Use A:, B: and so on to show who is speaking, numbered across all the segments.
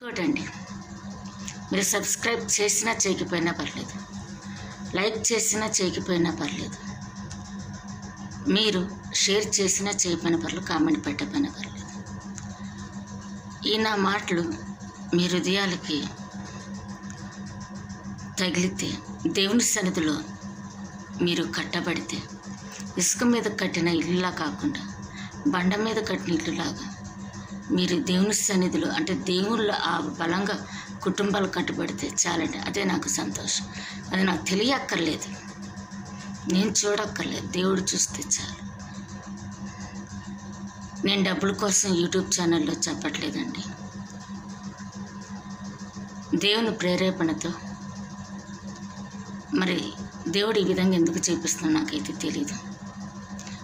A: ఇంకోటండి, మీరు సబ్స్క్రైబ్ చేసినా చేయకపోయినా పర్లేదు, లైక్ చేసినా చేయకపోయినా పర్లేదు, మీరు షేర్ చేసినా చేయకపోయినా పర్లేదు, కామెంట్ పెట్టకపోయినా పర్లేదు. ఈ నా మాటలు మీ హృదయాలకి తగిలితే, దేవుని సన్నిధిలో మీరు కట్టబడితే, ఇసుక మీద కట్టిన ఇల్లులా కాకుండా బండ మీద కట్టిన ఇల్లులాగా మీరు దేవుని సన్నిధిలో అంటే దేవుళ్ళు ఆ బలంగా కుటుంబాలు కట్టుబడితే చాలండి. అదే నాకు సంతోషం. అది నాకు తెలియక్కర్లేదు, నేను చూడక్కర్లేదు, దేవుడు చూస్తే చాలు. నేను డబ్బుల కోసం యూట్యూబ్ ఛానల్లో చెప్పట్లేదండి. దేవుని ప్రేరేపణతో మరి దేవుడు ఈ విధంగా ఎందుకు చూపిస్తున్నా నాకైతే తెలీదు.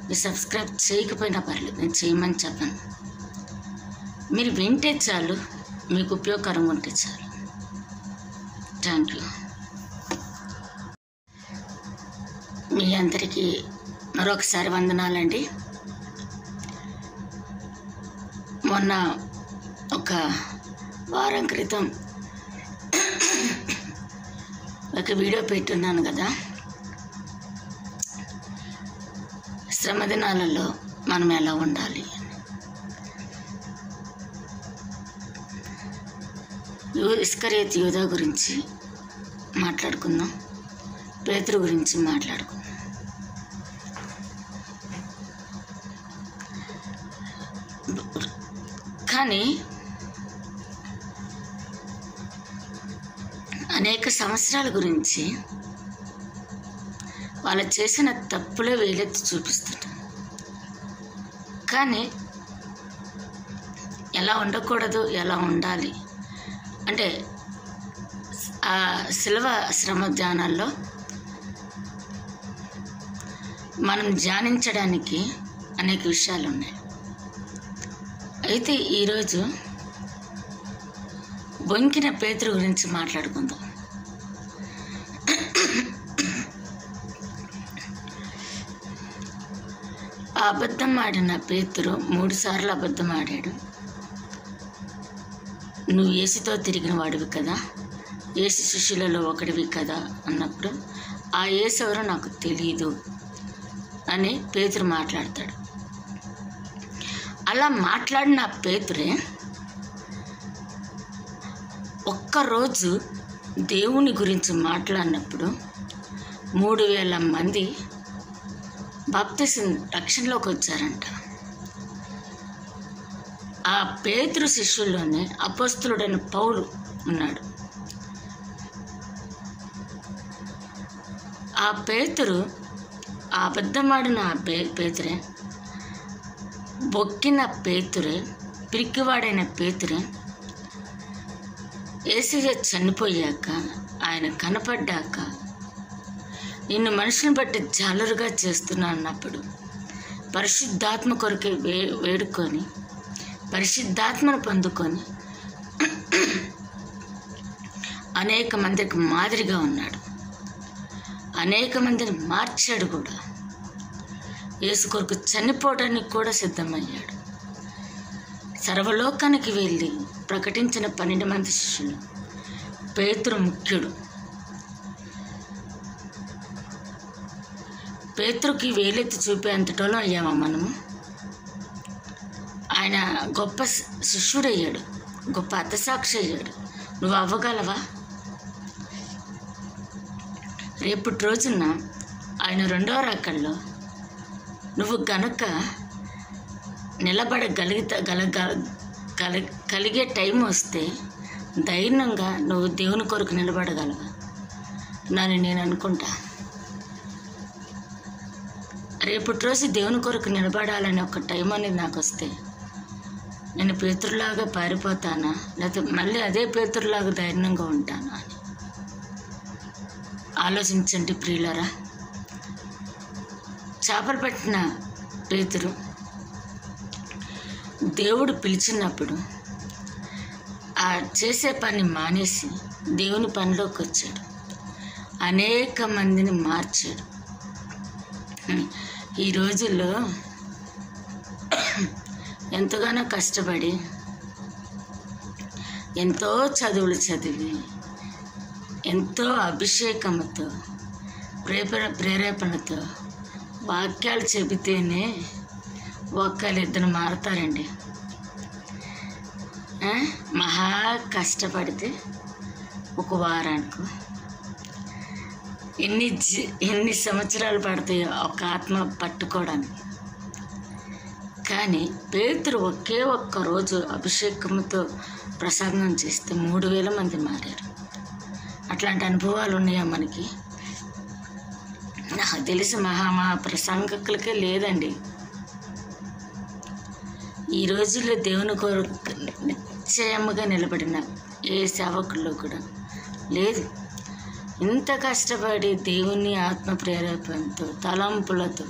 A: మీరు సబ్స్క్రైబ్ చేయకపోయినా పర్లేదు, నేను చేయమని చెప్పను. మీరు వింటే చాలు, మీకు ఉపయోగకరంగా ఉంటే చాలు. Thank you. మీ అందరికీ మరొకసారి వందనాలండి. మొన్న ఒక వారం క్రితం ఒక వీడియో పెట్టున్నాను కదా, శ్రమ దినాలలో మనం ఎలా ఉండాలి. ఇస్కరియోతు యూదా గురించి మాట్లాడుకుందాం, పేతురు గురించి మాట్లాడుకుందాం. కానీ అనేక సంవత్సరాల గురించి వాళ్ళు చేసిన తప్పులే వేలెత్తి చూపిస్తుంటారు. కానీ ఎలా ఉండకూడదు, ఎలా ఉండాలి అంటే ఆ శిలువ శ్రమ ధ్యానాల్లో మనం ధ్యానించడానికి అనేక విషయాలు ఉన్నాయి. అయితే ఈరోజు బొంకిన పేతురు గురించి మాట్లాడుకుందాం. ఆ అబద్ధం ఆడిన పేతురు 3 సార్లు అబద్ధం ఆడాడు. నువ్వు యేసుతో తిరిగిన వాడివి కదా, యేసు శిష్యులలో ఒకడివి కదా అన్నప్పుడు ఆ యేసు ఎవరో నాకు తెలియదు అని పేతురు మాట్లాడతాడు. అలా మాట్లాడిన పేతురే ఒక్కరోజు దేవుని గురించి మాట్లాడినప్పుడు 3000 మంది బాప్తిసం రక్షణలోకి వచ్చారంట. ఆ పేతురు శిష్యుల్లోనే అపోస్తలుడైన పౌలు ఉన్నాడు. ఆ పేతురు ఆ అబద్ధమాడిన పేతురే, బొక్కిన పేతురే, పిరికివాడైన పేతురే యేసయ్య చనిపోయాక ఆయన కనపడ్డాక నిన్ను మనుషుని బట్టి జాలరుగా చేస్తున్నా అన్నప్పుడు పరిశుద్ధాత్మ కొరకే వేడుకొని పరిశుద్ధాత్మను పొందుకొని అనేక మందికి మాదిరిగా ఉన్నాడు. అనేక మందిని మార్చాడు కూడా. యేసు కొరకు చనిపోవడానికి కూడా సిద్ధమయ్యాడు. సర్వలోకానికి వెళ్ళి ప్రకటించిన 12 మంది శిష్యులు పేతురు ముఖ్యుడు. పేతురుకి వేలెత్తి చూపే అంతటోలో అయ్యామా మనము? ఆయన గొప్ప శిష్యుడయ్యాడు, గొప్ప అత్తసాక్షి అయ్యాడు. నువ్వు అవ్వగలవా? రేపటి రోజున ఆయన 2వ రాకడలో నువ్వు గనక కలిగే టైం వస్తే ధైర్యంగా నువ్వు దేవుని కొరకు నిలబడగలవా? నేను అనుకుంటా. రేపటి రోజు దేవుని కొరకు నిలబడాలని ఒక టైం అనేది నాకు వస్తే నేను పేతురులాగా పారిపోతానా, లేకపోతే మళ్ళీ అదే పేతురులాగా ధైర్యంగా ఉంటానా అని ఆలోచించండి ప్రియులారా. చేపలు పట్టిన పేతురు దేవుడు పిలిచినప్పుడు ఆ చేసే పని మానేసి దేవుని పనిలోకి వచ్చాడు. అనేక మందిని మార్చాడు. ఈ రోజుల్లో ఎంతగానో కష్టపడి ఎంతో చదువులు చదివి ఎంతో అభిషేకంతో ప్రేరేపణతో వాక్యాలు చెబితేనే ఒక్కరిద్దరు మారుతారండి. మహా కష్టపడితే ఒక వారానికి ఎన్ని సంవత్సరాలు పడతాయో ఒక ఆత్మ పట్టుకోవడానికి. కానీ పేతురు ఒకే ఒక్క రోజు అభిషేకంతో ప్రసంగం చేస్తే 3000 మంది మారారు. అట్లాంటి అనుభవాలు ఉన్నాయా మనకి? నాకు తెలిసి మహా ప్రసంగకులకే లేదండి. ఈ రోజుల్లో దేవుని కొరకు నిశ్చయముగా నిలబడిన ఏ సేవకుల్లో కూడా లేదు. ఇంత కష్టపడి దేవుని ఆత్మ ప్రేరేపణతో తలంపులతో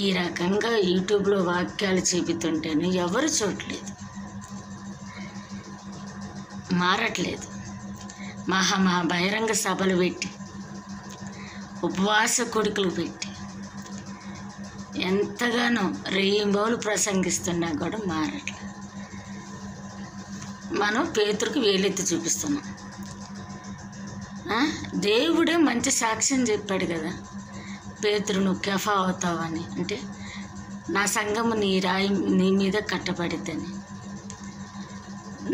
A: ఈ రకంగా యూట్యూబ్లో వాక్యాలు చెబుతుంటేనే ఎవరు చూడలేదు, మారట్లేదు. మహా బహిరంగ సభలు పెట్టి ఉపవాస కొడుకులు పెట్టి ఎంతగానో రేయింబోలు ప్రసంగిస్తున్నా కూడా మారట్లేదు. మనం పేతురుకి వేలెత్తి చూపిస్తున్నాం. దేవుడే మంచి సాక్ష్యం చెప్పాడు కదా, పేతురు నువ్వు కెఫా అవుతావని. అంటే నా సంఘము నీ మీద కట్టబడిద్దని.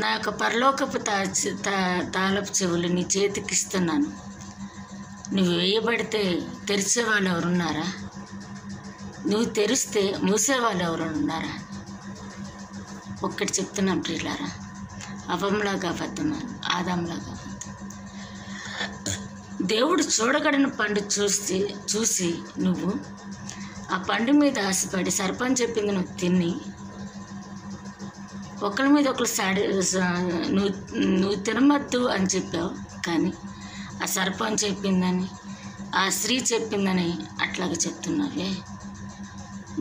A: నా యొక్క పరలోకపు తాళపు చెవులు నీ చేతికి ఇస్తున్నాను. నువ్వు వేయబడితే తెరిచేవాళ్ళు ఎవరున్నారా? నువ్వు తెరిస్తే మూసేవాళ్ళు ఎవరు ఉన్నారా? ఒక్కటి చెప్తున్నాను ప్రియులారా, అవంలాగా అబద్ధమాను, ఆదాంలాగా అబద్ధం. దేవుడు చూడగడిన పండు చూసి నువ్వు ఆ పండు మీద ఆశపడి సర్పం చెప్పింది నువ్వు తిని ఒకరి మీద ఒకరు నువ్వు తినమద్దు అని చెప్పావు. కానీ ఆ సర్పం చెప్పిందని, ఆ స్త్రీ చెప్పిందని అట్లాగే చెప్తున్నావే.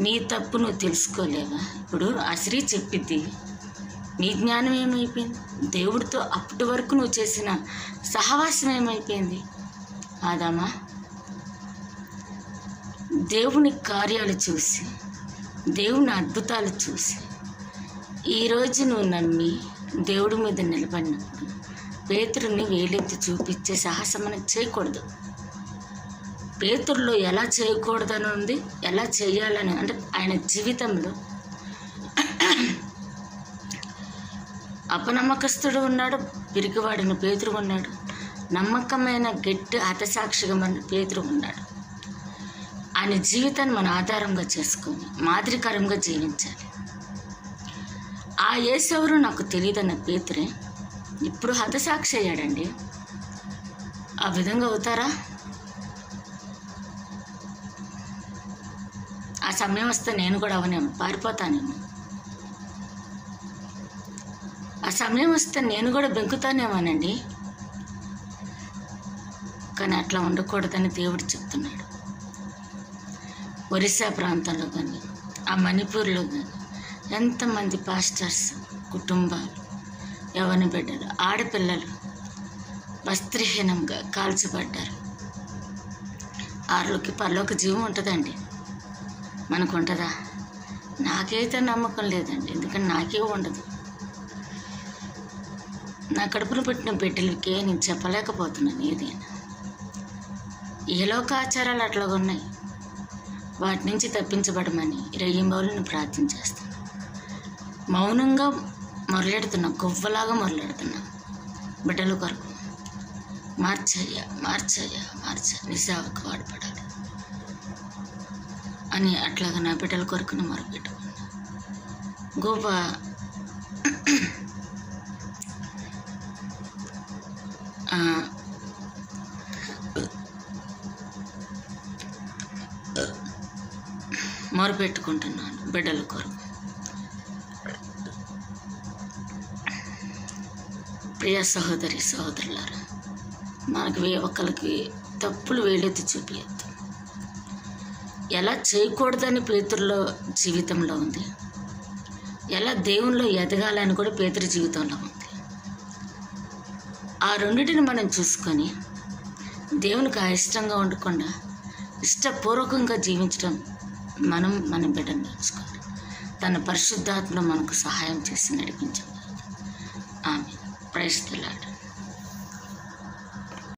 A: నీ తప్పు నువ్వు తెలుసుకోలేవా? ఇప్పుడు ఆ స్త్రీ చెప్పిద్ది, నీ జ్ఞానం ఏమైపోయింది? దేవుడితో అప్పటి వరకు నువ్వు చేసిన సహవాసం ఏమైపోయింది? ఆదామా, దేవుని కార్యాలు చూసి, దేవుని అద్భుతాలు చూసి ఈరోజు నువ్వు నమ్మి దేవుడి మీద నిలబడినప్పుడు పేతురుని వేలెత్తి చూపించే సాహసం మనం చేయకూడదు. పేతురులో ఎలా చేయకూడదని ఉంది, ఎలా చేయాలని. అంటే ఆయన జీవితంలో అపనమ్మకస్తుడు ఉన్నాడు, పిరికివాడిన పేతురు ఉన్నాడు, నమ్మకమైన గట్టి హతసాక్షిగా మన పేతురు ఉన్నాడు. ఆయన జీవితాన్ని మన ఆధారంగా చేసుకొని మాదిరికరంగా జీవించాలి. ఆ యేసెవరు నాకు తెలియదన్న పేతురే ఇప్పుడు హతసాక్షి అయ్యాడండి. ఆ విధంగా అవుతారా? ఆ సమయం వస్తే నేను కూడా అవనేమో, పారిపోతానేమో. ఆ సమయం వస్తే నేను కూడా బెంకుతానేమోనండి. కానీ అట్లా ఉండకూడదని దేవుడు చెప్తున్నాడు. ఒరిస్సా ప్రాంతంలో కానీ, ఆ మణిపూర్లో కానీ ఎంతమంది పాస్టర్స్ కుటుంబాలు, యవ్వన బిడ్డలు, ఆడపిల్లలు వస్త్రహీనంగా కాల్చబడ్డారు. ఆరులోకి పరలోక జీవం ఉంటుందండి, మనకు ఉంటుందా? నాకైతే నమ్మకం లేదండి. ఎందుకంటే నాకే ఉండదు. నా కడుపును పెట్టిన బిడ్డలకే నేను చెప్పలేకపోతున్నాను ఏదైనా. ఏ లోకాచారాలు అట్లాగా ఉన్నాయి, వాటి నుంచి తప్పించబడమని రెయ్యింబౌలను ప్రార్థన చేస్తాను. మౌనంగా మొరలెడుతున్నా, గువ్వలాగా మొరలెడుతున్నా బిడ్డల కొరకు. మార్చయ్యా, నీ సేవకు వాడపడాలి అని అట్లాగా నా బిడ్డల కొరకు మొరపెట్టుకున్నా. గొప్ప మొరపెట్టుకుంటున్నాను బిడ్డల కొరకు. ప్రియ సహోదరులారా, మనకు ఒకరికి తప్పులు వేలెత్తి చూపించద్దు. ఎలా చేయకూడదని పేతురులో జీవితంలో ఉంది, ఎలా దేవునిలో ఎదగాలని కూడా పేతురు జీవితంలో ఉంది. ఆ రెండింటిని మనం చూసుకొని దేవునికి అయిష్టంగా ఉండకుండా ఇష్టపూర్వకంగా జీవించడం మన బిడ్డను నేర్చుకోవాలి. తన పరిశుద్ధాత్మ మనకు సహాయం చేసి నడిపించాలి. Praise the lord.